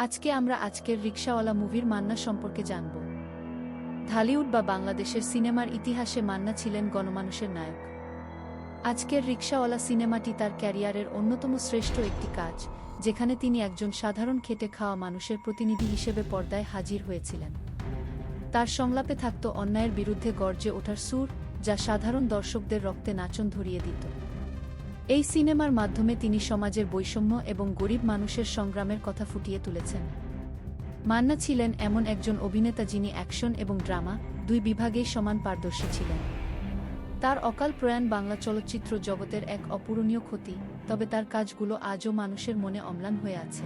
আজকে আমরা আজকের রিকশাওয়ালা মুভির মান্না সম্পর্কে জানব। ঢালিউড বা বাংলাদেশের সিনেমার ইতিহাসে মান্না ছিলেন গণমানুষের নায়ক। আজকের রিকশাওয়ালা সিনেমাটি তার ক্যারিয়ারের অন্যতম শ্রেষ্ঠ একটি কাজ, যেখানে তিনি একজন সাধারণ খেটে খাওয়া মানুষের প্রতিনিধি হিসেবে পর্দায় হাজির হয়েছিলেন। তার সংলাপে থাকত অন্যায়ের বিরুদ্ধে গর্জে ওঠার সুর, যা সাধারণ দর্শকদের রক্তে নাচন ধরিয়ে দিত। এই সিনেমার মাধ্যমে তিনি সমাজের বৈষম্য এবং গরিব মানুষের সংগ্রামের কথা ফুটিয়ে তুলেছেন। মান্না ছিলেন এমন একজন অভিনেতা যিনি অ্যাকশন এবং ড্রামা দুই বিভাগেই সমান পারদর্শী ছিলেন। তার অকাল প্রয়াণ বাংলা চলচ্চিত্র জগতের এক অপূরণীয় ক্ষতি, তবে তার কাজগুলো আজও মানুষের মনে অম্লান হয়ে আছে।